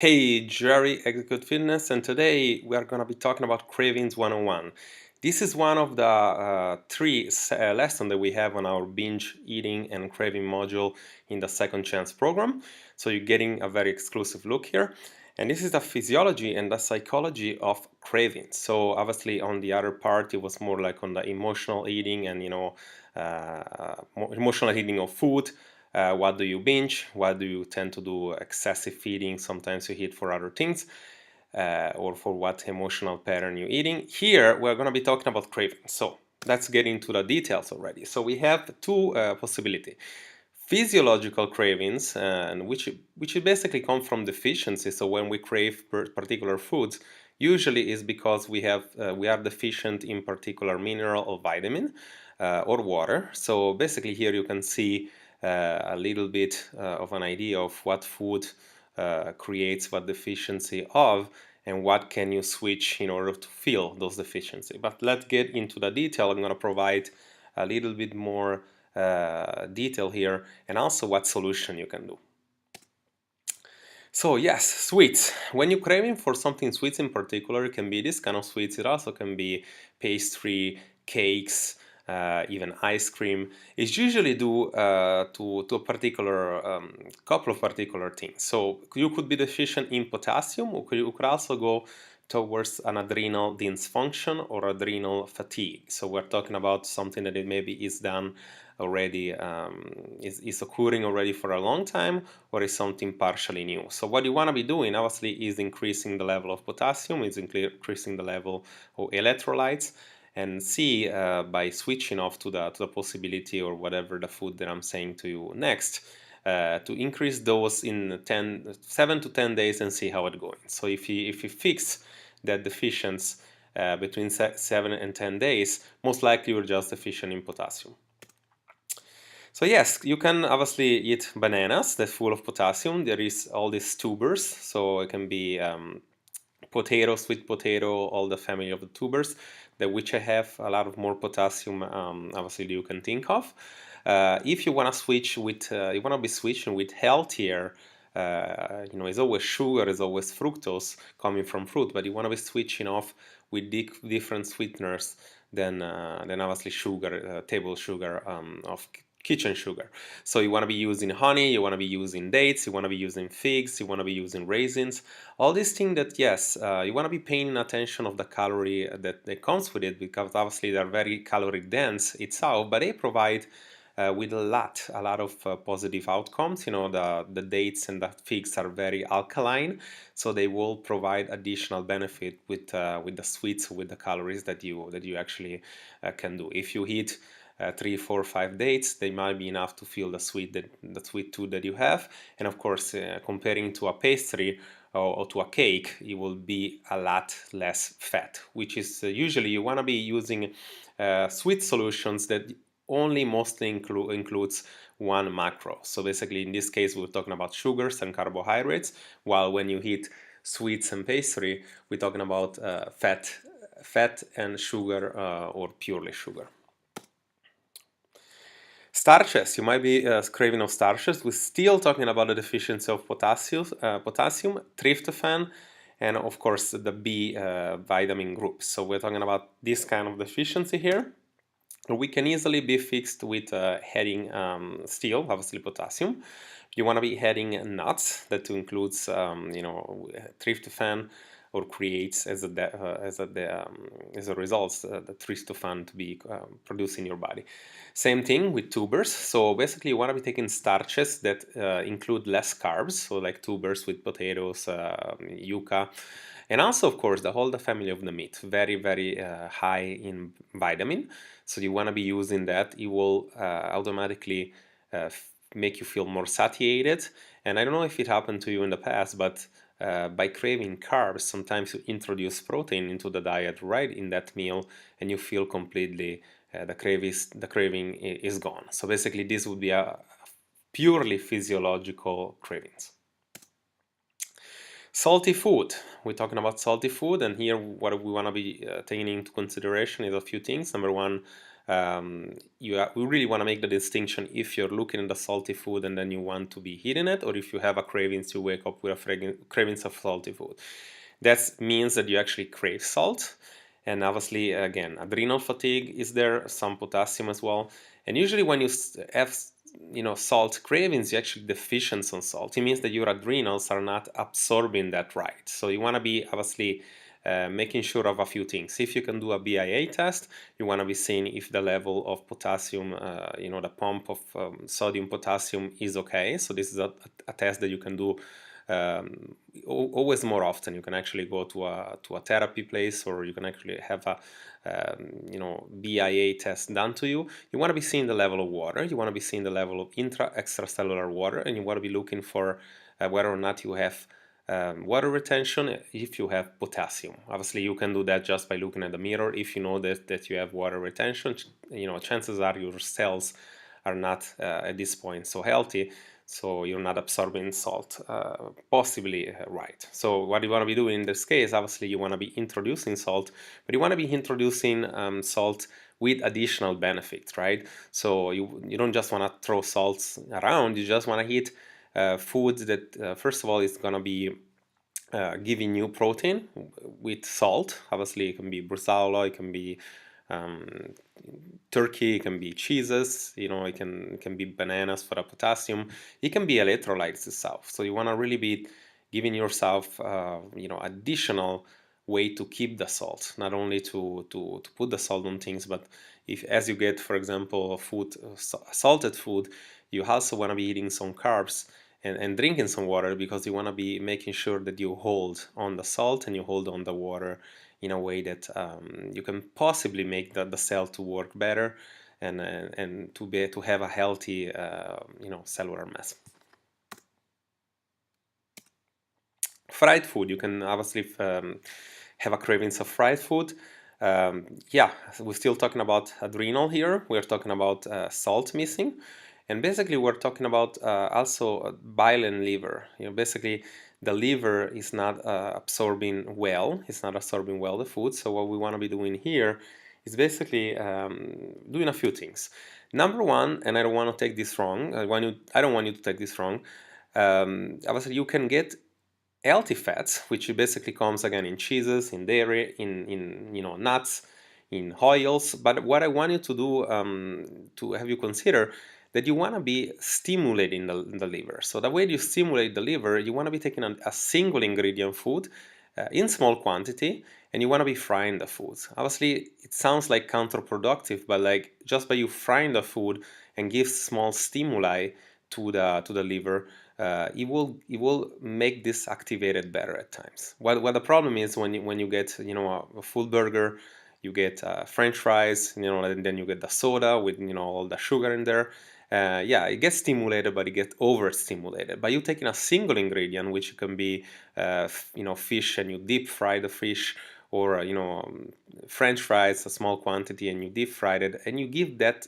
Hey, Jerry, Execute Fitness, and today we are going to be talking about Cravings 101. This is one of the three lessons that we have on our binge eating and craving module in the Second Chance program. So you're getting a very exclusive look here. And this is the physiology and the psychology of cravings. So obviously on the other part, it was more like on the emotional eating and, emotional eating of food. What do you binge? What do you tend to do excessive feeding? Sometimes you eat for other things or for what emotional pattern you're eating. Here, we're going to be talking about craving. So let's get into the details already. So we have two possibilities. Physiological cravings, and which basically come from deficiency. So when we crave particular foods, usually is because we are deficient in particular mineral or vitamin or water. So basically here you can see a little bit of an idea of what food creates what deficiency of and what can you switch in order to fill those deficiencies. But let's get into the detail. I'm going to provide a little bit more detail here and also what solution you can do. So yes, sweets. When you're craving for something sweet in particular, it can be this kind of sweets. It also can be pastry, cakes, even ice cream. It's usually due to a particular couple of particular things. So you could be deficient in potassium, or you could also go towards an adrenal dysfunction or adrenal fatigue. So we're talking about something that it maybe is done already, is occurring already for a long time, or is something partially new. So what you want to be doing obviously is increasing the level of potassium, is increasing the level of electrolytes, and see by switching off to the possibility or whatever the food that I'm saying to you next, to increase those in 7 to 10 days and see how it's going. So if you fix that deficiency between 7 and 10 days, most likely you're just deficient in potassium. So yes, you can obviously eat bananas that's full of potassium. There is all these tubers, so it can be potato, sweet potato, all the family of the tubers, that which I have a lot of more potassium, obviously you can think of. If you want to switch with, you want to be switching with healthier, it's always sugar, it's always fructose coming from fruit, but you want to be switching off with different sweeteners than obviously sugar, table sugar of kitchen sugar. So you want to be using honey, you want to be using dates, you want to be using figs, you want to be using raisins, all these things that, yes, you want to be paying attention of the calorie that comes with it, because obviously they're very calorie dense itself, but they provide with a lot of positive outcomes. The dates and the figs are very alkaline, so they will provide additional benefit with the sweets, with the calories that you actually can do. If you eat 3, 4, 5 dates, they might be enough to feel the sweet tooth that you have. And of course, comparing to a pastry or to a cake, it will be a lot less fat, which is usually you want to be using sweet solutions that only mostly includes one macro. So basically, in this case, we're talking about sugars and carbohydrates, while when you eat sweets and pastry, we're talking about fat and sugar, or purely sugar. Starches, you might be craving of starches. We're still talking about the deficiency of potassium, tryptophan, and of course the B vitamin groups. So we're talking about this kind of deficiency here. We can easily be fixed with adding still, obviously, potassium. You want to be adding nuts that includes, tryptophan, or creates as a result the tryptophan to be produced in your body. Same thing with tubers. So basically, you want to be taking starches that include less carbs, so like tubers with potatoes, yuca. And also, of course, the family of the meat, very, very high in vitamin. So you want to be using that. It will automatically make you feel more satiated. And I don't know if it happened to you in the past, but by craving carbs, sometimes you introduce protein into the diet right in that meal, and you feel completely the craving is gone. So basically, this would be a purely physiological cravings. Salty food. We're talking about salty food, and here what we want to be taking into consideration is a few things. Number one, we really want to make the distinction if you're looking at the salty food and then you want to be eating it, or if you have a cravings, you wake up with a cravings of salty food. That means that you actually crave salt. And obviously, again, adrenal fatigue is there, some potassium as well. And usually when you have salt cravings, you're actually deficient on salt. It means that your adrenals are not absorbing that right. So you want to be obviously making sure of a few things. If you can do a BIA test, you want to be seeing if the level of potassium, the pump of sodium potassium is okay. So this is a test that you can do always more often. You can actually go to a therapy place, or you can actually have a BIA test done to you. You want to be seeing the level of water, you want to be seeing the level of extracellular water, and you want to be looking for whether or not you have water retention, if you have potassium. Obviously, you can do that just by looking at the mirror. If you know that you have water retention, chances are your cells are not at this point so healthy, so you're not absorbing salt possibly right. So what you want to be doing in this case, obviously you want to be introducing salt, but you want to be introducing salt with additional benefits, right? So you don't just want to throw salts around, you just want to eat foods that first of all is going to be giving you protein with salt. Obviously it can be bresaola, it can be turkey, it can be cheeses, it can be bananas for the potassium, it can be electrolytes itself. So you want to really be giving yourself additional way to keep the salt, not only to put the salt on things, but if as you get, for example, food, salted food, you also want to be eating some carbs and drinking some water, because you want to be making sure that you hold on the salt and you hold on the water in a way that you can possibly make the cell to work better and to have a healthy cellular mass. Fried food, you can obviously have a cravings of fried food. Yeah, we're still talking about adrenal here. We're talking about salt missing. And basically, we're talking about also bile and liver. Basically, the liver is not absorbing well. It's not absorbing well the food. So what we want to be doing here is basically doing a few things. Number one, and I don't want to take this wrong. I don't want you to take this wrong. Obviously, you can get healthy fats, which basically comes again in cheeses, in dairy, in nuts, in oils. But what I want you to do to have you consider that you want to be stimulating the liver. So the way you stimulate the liver, you want to be taking a single ingredient food in small quantity, and you want to be frying the food. Obviously, it sounds like counterproductive, but like just by you frying the food and give small stimuli to the liver, it will make this activated better at times. What the problem is when you get a full burger, you get French fries, and then you get the soda with all the sugar in there. Yeah, it gets stimulated, but it gets overstimulated. By you taking a single ingredient, which can be fish, and you deep fry the fish, or French fries, a small quantity, and you deep fried it, and you give that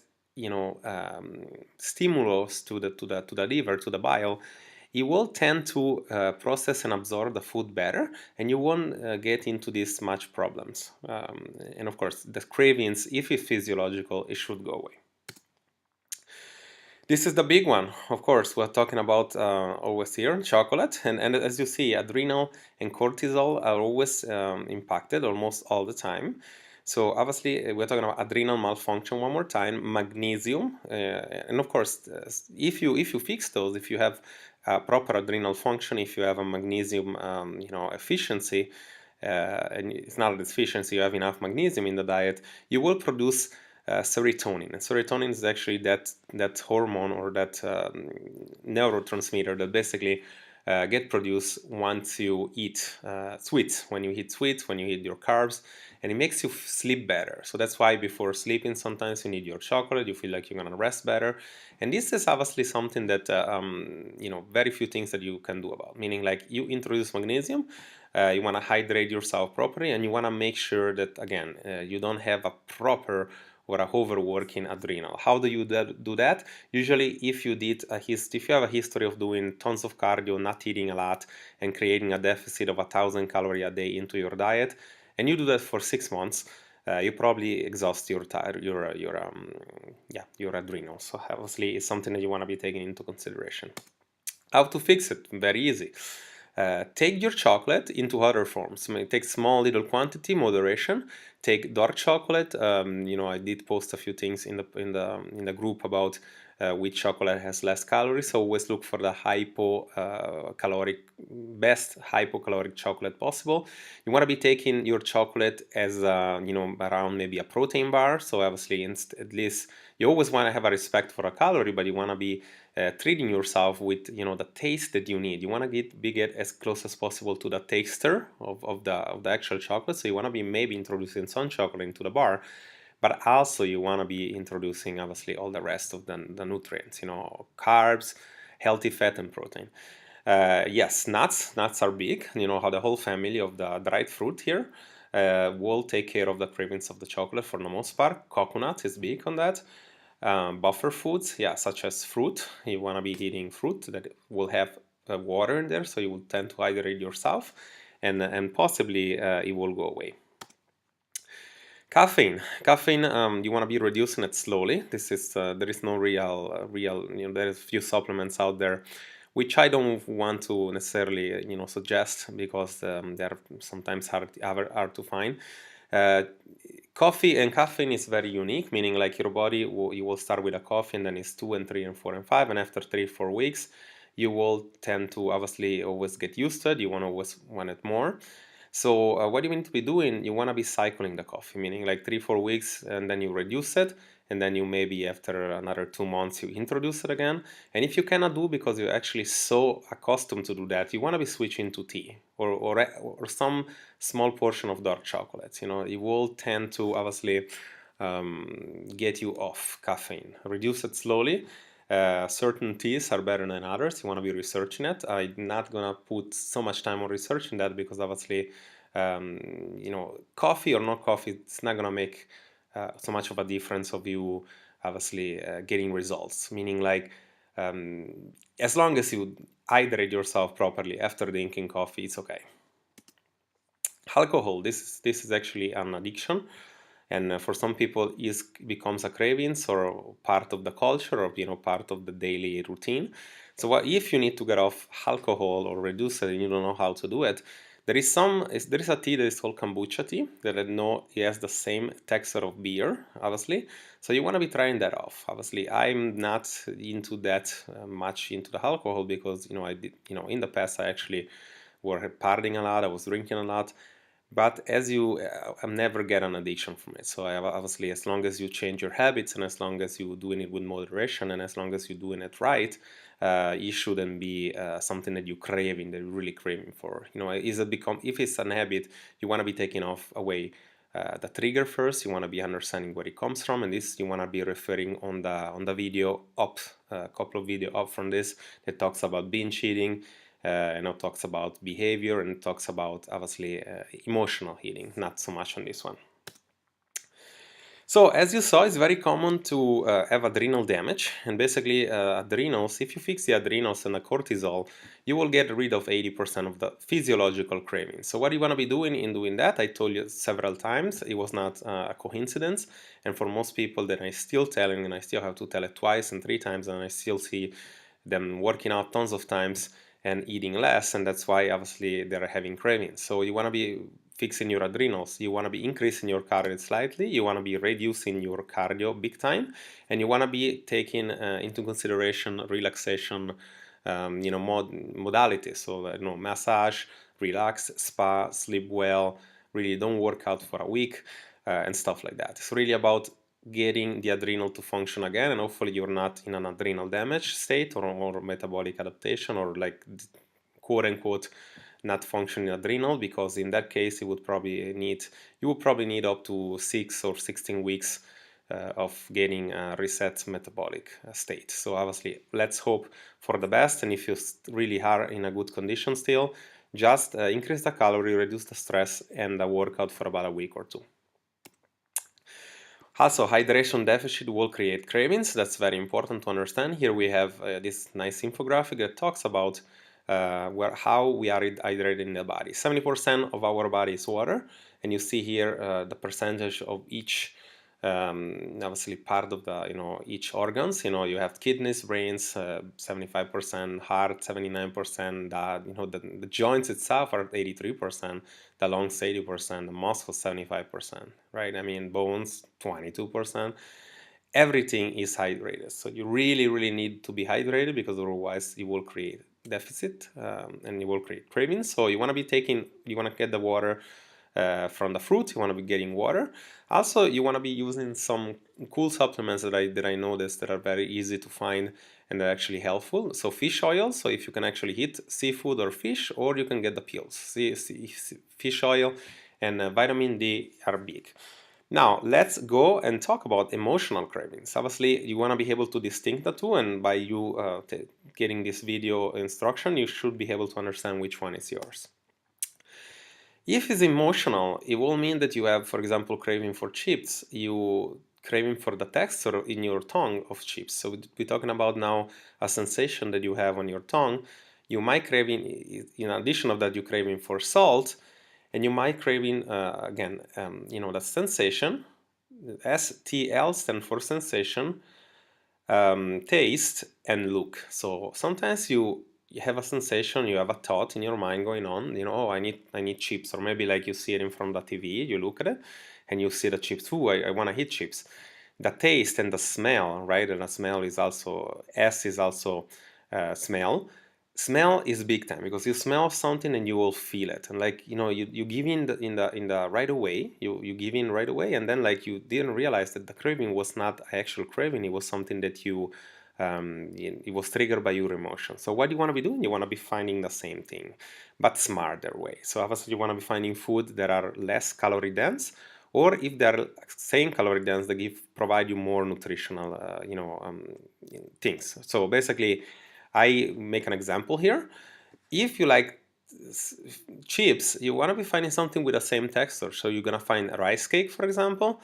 stimulus to the liver, to the bile, it will tend to process and absorb the food better, and you won't get into these much problems. And of course, the cravings, if it's physiological, it should go away. This is the big one, of course. We're talking about always here, chocolate. And as you see, adrenal and cortisol are always impacted almost all the time. So obviously, we're talking about adrenal malfunction one more time, magnesium. And of course, if you fix those, if you have proper adrenal function, if you have a magnesium efficiency, and it's not a deficiency, you have enough magnesium in the diet, you will produce serotonin. And serotonin is actually that hormone, or that neurotransmitter that basically get produced once you eat sweets. When you eat sweets, when you eat your carbs, and it makes you sleep better. So that's why before sleeping, sometimes you need your chocolate. You feel like you're gonna rest better. And this is obviously something that very few things that you can do about. Meaning, like, you introduce magnesium. You want to hydrate yourself properly, and you want to make sure that, again, you don't have a proper or a overworking adrenal. How do you do that? Usually, if you have a history of doing tons of cardio, not eating a lot, and creating a deficit of 1,000 calories a day into your diet, and you do that for 6 months, you probably exhaust your adrenals. So obviously, it's something that you want to be taking into consideration. How to fix it? Very easy. Take your chocolate into other forms. I mean, take small little quantity, moderation. Take dark chocolate. I did post a few things in the group about which chocolate has less calories. So always look for the best hypocaloric chocolate possible. You want to be taking your chocolate as around maybe a protein bar. So obviously, at least you always want to have a respect for a calorie, but you want to be treating yourself with the taste that you need. You want to get as close as possible to the taster of the actual chocolate. So you want to be maybe introducing some chocolate into the bar, but also you want to be introducing obviously all the rest of the nutrients, carbs, healthy fat, and protein. Yes, nuts are big. You know how the whole family of the dried fruit here will take care of the cravings of the chocolate for the most part. Coconut is big on that. Buffer foods, yeah, such as fruit. You want to be eating fruit that will have water in there, so you will tend to hydrate yourself, and possibly it will go away. Caffeine, you want to be reducing it slowly. This is there is no real. There's a few supplements out there, which I don't want to necessarily suggest because they're sometimes hard to find. Uh, Coffee and caffeine is very unique, meaning like your body you will start with a coffee and then it's 2 and 3 and 4 and 5, and after 3-4 weeks you will tend to obviously always get used to it. You want to always want it more. So what you need to be doing, you want to be cycling the coffee, meaning like 3-4 weeks, and then you reduce it, and then you maybe after another 2 months you introduce it again. And if you cannot do because you're actually so accustomed to do that, you want to be switching to tea or some small portion of dark chocolates. It will tend to obviously get you off caffeine. Reduce it slowly. Certain teas are better than others. You want to be researching it. I'm not gonna put so much time on researching that because obviously, coffee or not coffee, it's not gonna make so much of a difference of you obviously getting results. Meaning like as long as you hydrate yourself properly after drinking coffee, it's okay. Alcohol, this is actually an addiction, and for some people it becomes a cravings or part of the culture or part of the daily routine. So what if you need to get off alcohol or reduce it and you don't know how to do it? There is a tea that is called kombucha tea that I know it has the same texture of beer, obviously. So you want to be trying that off. Obviously, I'm not into that much into the alcohol because I did in the past I actually were partying a lot, I was drinking a lot, but as I never get an addiction from it. So obviously, as long as you change your habits and as long as you're doing it with moderation and as long as you're doing it right, it shouldn't be something that you're craving, that you're really craving for. If it's an habit, you want to be taking away the trigger first. You want to be understanding where it comes from, and this you want to be referring on the video up, a couple of video up from this that talks about binge eating. And it talks about behavior and it talks about obviously emotional eating, not so much on this one. So as you saw, it's very common to have adrenal damage, and basically adrenals, if you fix the adrenals and the cortisol, you will get rid of 80% of the physiological cravings. So what you want to be doing in doing that, I told you several times, it was not a coincidence, and for most people that I still telling, and I still have to tell it twice and 3 times, and I still see them working out tons of times and eating less, and that's why obviously they're having cravings. So you want to be fixing your adrenals, you want to be increasing your cardio slightly, you want to be reducing your cardio big time, and you want to be taking into consideration relaxation modalities. So massage, relax, spa, sleep well, really don't work out for a week, and stuff like that. It's really about getting the adrenal to function again, and hopefully you're not in an adrenal damage state or metabolic adaptation or like quote unquote not functioning adrenal, because in that case you would probably need up to 6 or 16 weeks of getting a reset metabolic state. So obviously let's hope for the best, and if you really are in a good condition still, just increase the calorie, reduce the stress, and work out for about a week or two. Also, hydration deficit will create cravings. That's very important to understand. Here we have this nice infographic that talks about how we are hydrated in the body. 70% of our body is water, and you see here the percentage of each obviously part of the each organs. You have kidneys, brains, 75%, heart 79%, the joints itself are 83%, the lungs 80%, the muscles 75%, right? I mean, bones 22%. Everything is hydrated, so you really need to be hydrated, because otherwise you will create deficit, and you will create cravings. So you want to get the water from the fruit. You want to be getting water. Also, you want to be using some cool supplements that I noticed that are very easy to find and they're actually helpful. So fish oil. So if you can actually eat seafood or fish, or you can get the pills. Fish oil and vitamin D are big. Now, let's go and talk about emotional cravings. Obviously, you want to be able to distinct the two, and by you getting this video instruction, you should be able to understand which one is yours. If it's emotional, it will mean that you have, for example, craving for chips, you craving for the texture in your tongue of chips. So we're talking about now a sensation that you have on your tongue. You might craving, in addition of that, you craving for salt, and you might craving, again, the sensation. STL stands for sensation, taste, and look. So sometimes you have a sensation, you have a thought in your mind going on, oh, I need chips, or maybe like you see it in front of the TV, you look at it, and you see the chips. Ooh, I want to eat chips. The taste and the smell, right? And the smell is also smell. Smell is big time, because you smell something and you will feel it, and like you give in the right away, you give in right away, and then like you didn't realize that the craving was not actual craving, it was something that it was triggered by your emotion. So what you want to be doing, you want to be finding the same thing but smarter way. So obviously you want to be finding food that are less calorie dense, or if they're same calorie dense, they provide you more nutritional things. So basically, I make an example here. If you like chips, you want to be finding something with the same texture. So you're going to find a rice cake, for example,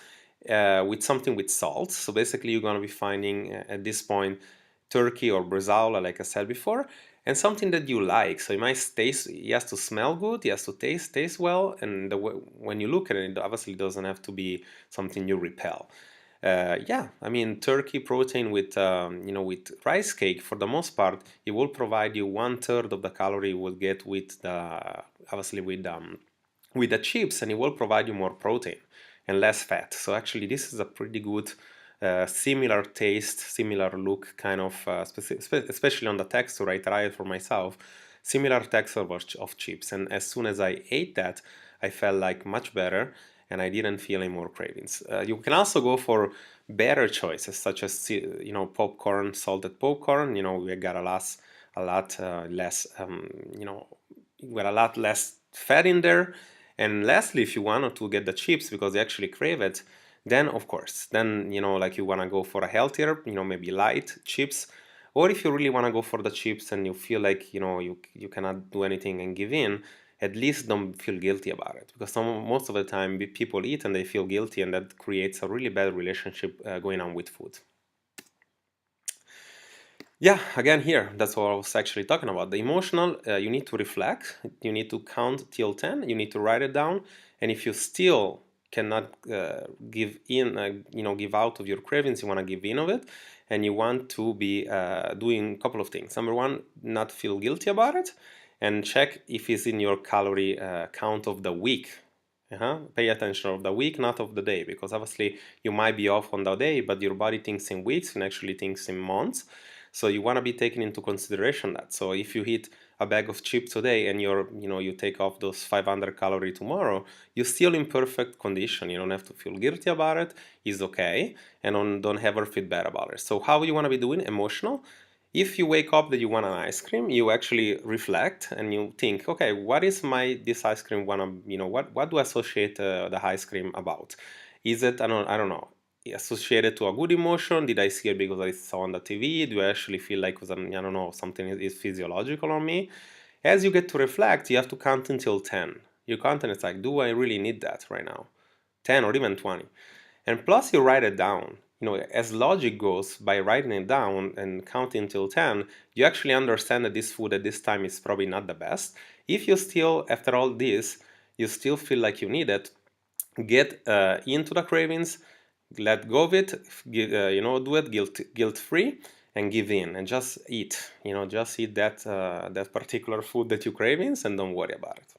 with something with salt. So basically, you're going to be finding at this point turkey or bresaola, like I said before, and something that you like. So it might taste, it has to smell good, it has to taste well, and when you look at it, obviously it doesn't have to be something you repel. Yeah, I mean, turkey protein with with rice cake, for the most part, it will provide you 1/3 of the calorie you will get with obviously with the chips, and it will provide you more protein and less fat. So actually, this is a pretty good similar taste, similar look, kind of especially on the texture. I tried it for myself, similar texture of chips, and as soon as I ate that, I felt like much better, and I didn't feel any more cravings. You can also go for better choices, such as popcorn, salted popcorn. We got a lot less we got a lot less fat in there. And lastly, if you wanted to get the chips because you actually crave it, then of course, then like you want to go for a healthier, maybe light chips. Or if you really want to go for the chips and you feel like you cannot do anything and give in, at least don't feel guilty about it, because most of the time people eat and they feel guilty, and that creates a really bad relationship going on with food. Yeah, again here, that's what I was actually talking about. The emotional, you need to reflect, you need to count till 10, you need to write it down, and if you still cannot give in, give out of your cravings, you want to give in of it, and you want to be doing a couple of things. Number one, not feel guilty about it, and check if it's in your calorie count of the week. Pay attention of the week, not of the day, because obviously you might be off on the day, but your body thinks in weeks and actually thinks in months. So you want to be taking into consideration that. So if you eat a bag of chips today and you take off those 500 calories tomorrow, you're still in perfect condition. You don't have to feel guilty about it. It's okay, and don't ever feel bad about it. So how you want to be doing emotional? If you wake up that you want an ice cream, you actually reflect and you think, okay, what is this ice cream wanna, what do I associate the ice cream about? Is it, I don't know, associated to a good emotion? Did I see it because I saw on the TV? Do I actually feel like I don't know, something is physiological on me? As you get to reflect, you have to count until 10. You count and it's like, do I really need that right now? 10 or even 20. And plus you write it down. as logic goes, by writing it down and counting till 10, you actually understand that this food at this time is probably not the best. If you still, after all this, you still feel like you need it, get into the cravings, let go of it, do it guilt-free, and give in, and just eat, just eat that particular food that you cravings, and don't worry about it.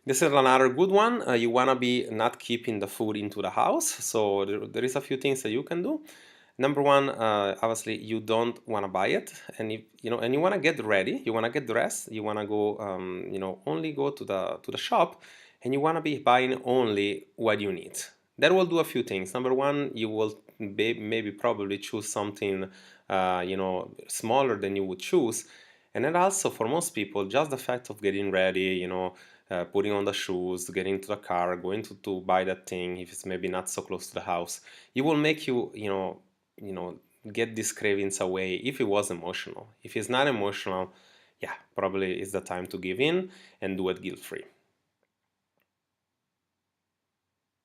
This is another good one. You want to be not keeping the food into the house. So there is a few things that you can do. Number one, obviously you don't want to buy it, and and you want to get ready. You want to get dressed. You want to go, only go to the shop, and you want to be buying only what you need. That will do a few things. Number one, you will maybe probably choose something, smaller than you would choose. And then also for most people, just the fact of getting ready, putting on the shoes, getting to the car, going to buy that thing, if it's maybe not so close to the house, it will make you, get these cravings away if it was emotional. If it's not emotional, yeah, probably it's the time to give in and do it guilt-free.